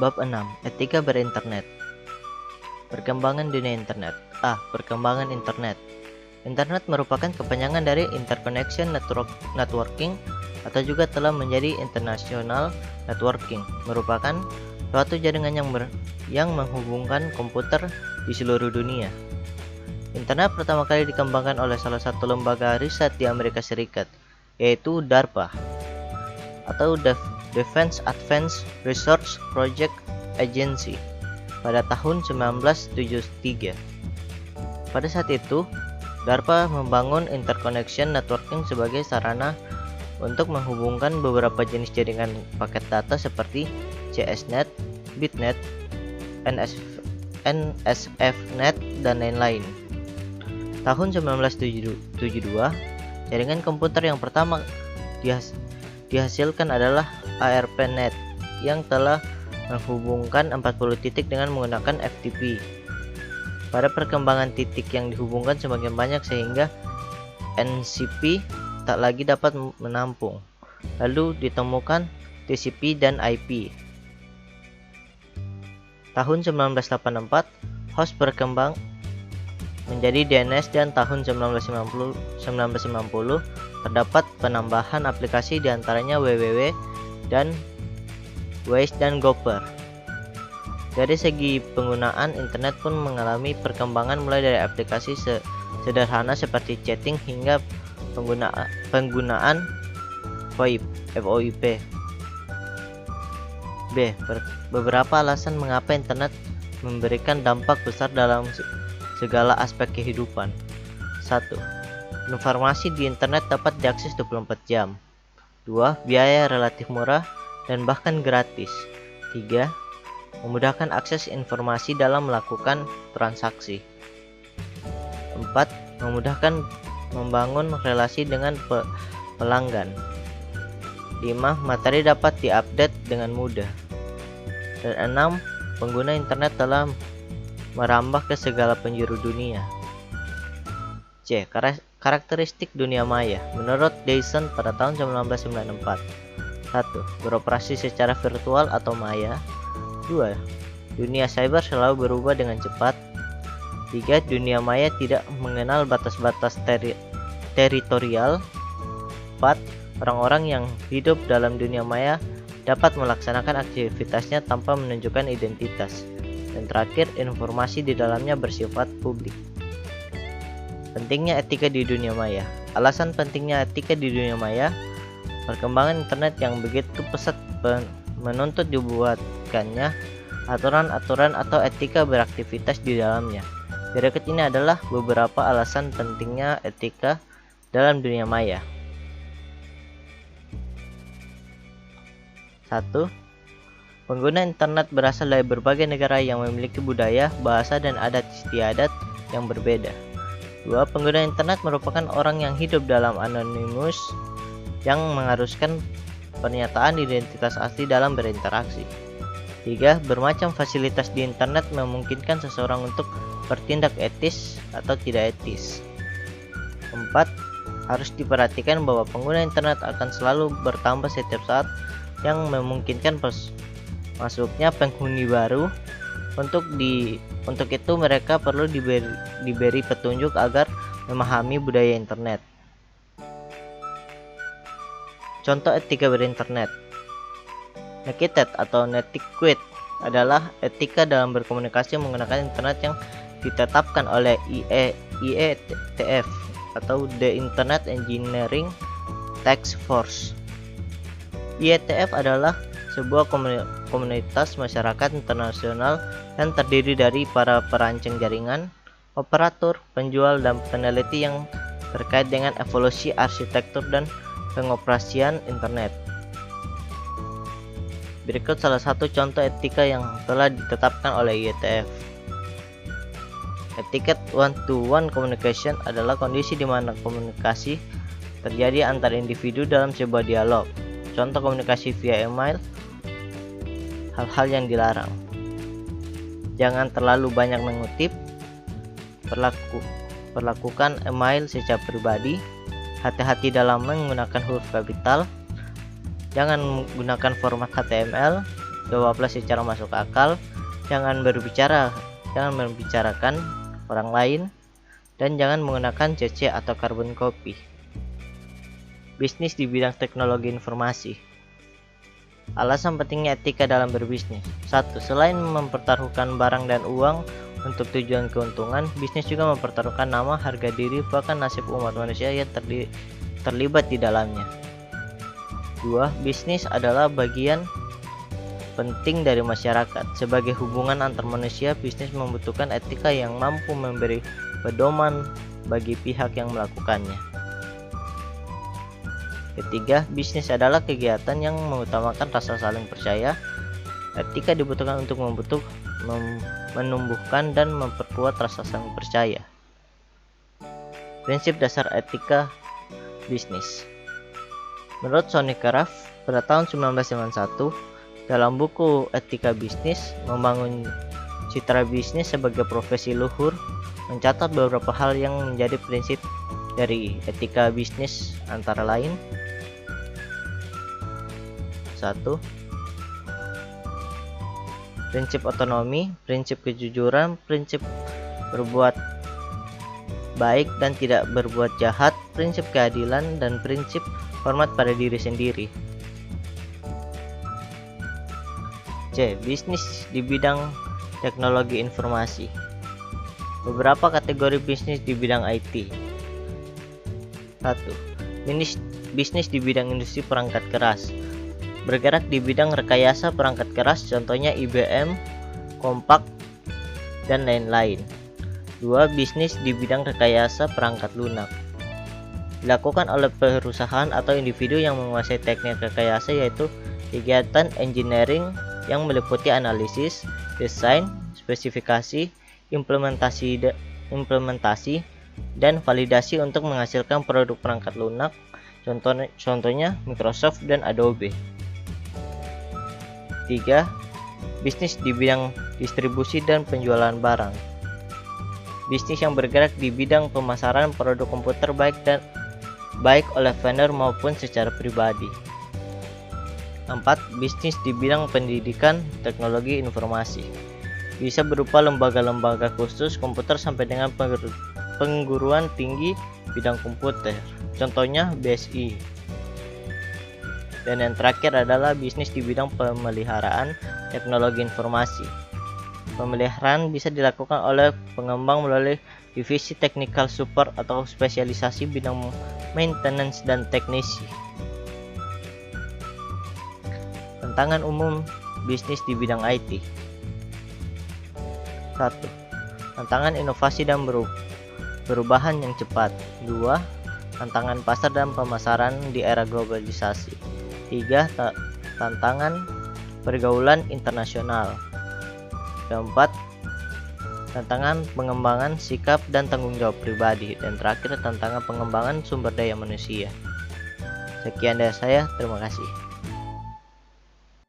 Bab 6. Etika berinternet. Perkembangan dunia internet. Perkembangan internet. Internet merupakan kepanjangan dari Interconnection Networking atau juga telah menjadi International Networking, merupakan suatu jaringan yang menghubungkan komputer di seluruh dunia. Internet pertama kali dikembangkan oleh salah satu lembaga riset di Amerika Serikat, yaitu DARPA atau Defense Advanced Research Project Agency pada tahun 1973. Pada saat itu, DARPA membangun Interconnection Networking sebagai sarana untuk menghubungkan beberapa jenis jaringan paket data seperti CSNet, BitNet, NSFNet, dan lain-lain. Tahun 1972, jaringan komputer yang pertama dihasilkan adalah ARPANET yang telah menghubungkan 40 titik dengan menggunakan FTP. Pada perkembangan titik yang dihubungkan semakin banyak sehingga NCP tak lagi dapat menampung. Lalu ditemukan TCP dan IP. Tahun 1984, host berkembang menjadi DNS dan tahun 1990 terdapat penambahan aplikasi diantaranya www dan Waze dan Gopher. Dari segi penggunaan, internet pun mengalami perkembangan mulai dari aplikasi sederhana seperti chatting hingga penggunaan VoIP. Beberapa alasan mengapa internet memberikan dampak besar dalam segala aspek kehidupan. 1. Informasi di internet dapat diakses 24 jam. 2. Biaya relatif murah dan bahkan gratis. 3. Memudahkan akses informasi dalam melakukan transaksi. 4. Memudahkan membangun relasi dengan pelanggan. 5. Materi dapat diupdate dengan mudah. Dan 6. Pengguna internet telah merambah ke segala penjuru dunia. C. Karakteristik dunia maya menurut Dyson pada tahun 1994. 1. Beroperasi secara virtual atau maya. 2. Dunia cyber selalu berubah dengan cepat. 3. Dunia maya tidak mengenal batas-batas teritorial. 4. Orang-orang yang hidup dalam dunia maya dapat melaksanakan aktivitasnya tanpa menunjukkan identitas. Dan terakhir, informasi di dalamnya bersifat publik. Pentingnya etika di dunia maya. Alasan pentingnya etika di dunia maya: perkembangan internet yang begitu pesat menuntut dibuatkannya aturan-aturan atau etika beraktivitas di dalamnya. Berikut ini adalah beberapa alasan pentingnya etika dalam dunia maya. 1. Pengguna internet berasal dari berbagai negara yang memiliki budaya, bahasa, dan adat istiadat yang berbeda. 2. Pengguna internet merupakan orang yang hidup dalam anonimus yang mengharuskan pernyataan identitas asli dalam berinteraksi. 3. Bermacam fasilitas di internet memungkinkan seseorang untuk bertindak etis atau tidak etis. 4. Harus diperhatikan bahwa pengguna internet akan selalu bertambah setiap saat yang memungkinkan masuknya penghuni baru. Untuk itu mereka perlu diberi petunjuk agar memahami budaya internet. Contoh etika berinternet. Netiquette atau netiquette adalah etika dalam berkomunikasi menggunakan internet yang ditetapkan oleh IETF atau The Internet Engineering Task Force. IETF adalah sebuah komunitas masyarakat internasional yang terdiri dari para perancang jaringan, operator, penjual, dan peneliti yang terkait dengan evolusi arsitektur dan pengoperasian internet. Berikut salah satu contoh etika yang telah ditetapkan oleh IETF. Etiquette one-to-one communication adalah kondisi di mana komunikasi terjadi antar individu dalam sebuah dialog. Contoh komunikasi via email, hal-hal yang dilarang. Jangan terlalu banyak mengutip. Perlakukan email secara pribadi. Hati-hati dalam menggunakan huruf kapital. Jangan menggunakan format HTML. Jawablah secara masuk akal, jangan membicarakan orang lain, dan jangan menggunakan CC atau carbon copy. Bisnis di bidang teknologi informasi. Alasan pentingnya etika dalam berbisnis. 1. Selain mempertaruhkan barang dan uang untuk tujuan keuntungan, bisnis juga mempertaruhkan nama, harga diri, bahkan nasib umat manusia yang terlibat di dalamnya. 2. Bisnis adalah bagian penting dari masyarakat. Sebagai hubungan antar manusia, bisnis membutuhkan etika yang mampu memberi pedoman bagi pihak yang melakukannya. Ketiga, bisnis adalah kegiatan yang mengutamakan rasa saling percaya. Etika dibutuhkan untuk menumbuhkan dan memperkuat rasa saling percaya. Prinsip dasar etika bisnis. Menurut Sonny Craft pada tahun 1991, dalam buku Etika Bisnis, membangun citra bisnis sebagai profesi luhur, mencatat beberapa hal yang menjadi prinsip dari etika bisnis, antara lain: 1. Prinsip otonomi, prinsip kejujuran, prinsip berbuat baik dan tidak berbuat jahat, prinsip keadilan, dan prinsip hormat pada diri sendiri. C. Bisnis di bidang teknologi informasi. Beberapa kategori bisnis di bidang IT. 1. Bisnis di bidang industri perangkat keras, bergerak di bidang rekayasa perangkat keras, contohnya IBM, Compaq, dan lain-lain. 2. Bisnis di bidang rekayasa perangkat lunak, dilakukan oleh perusahaan atau individu yang menguasai teknik rekayasa, yaitu kegiatan engineering yang meliputi analisis, desain, spesifikasi, implementasi, dan validasi untuk menghasilkan produk perangkat lunak, contohnya Microsoft dan Adobe. 3. Bisnis di bidang distribusi dan penjualan barang, bisnis yang bergerak di bidang pemasaran produk komputer baik oleh vendor maupun secara pribadi. 4. Bisnis di bidang pendidikan teknologi informasi, bisa berupa lembaga-lembaga khusus komputer sampai dengan pengguruan tinggi bidang komputer, contohnya BSI. Dan yang terakhir adalah bisnis di bidang pemeliharaan teknologi informasi. Pemeliharaan bisa dilakukan oleh pengembang melalui divisi technical support atau spesialisasi bidang maintenance dan teknisi. Tantangan umum bisnis di bidang IT. 1. Tantangan inovasi dan perubahan yang cepat. 2. Tantangan pasar dan pemasaran di era globalisasi. 3. Tantangan pergaulan internasional. 4. Tantangan pengembangan sikap dan tanggung jawab pribadi. Dan terakhir, tantangan pengembangan sumber daya manusia. Sekian dari saya, terima kasih.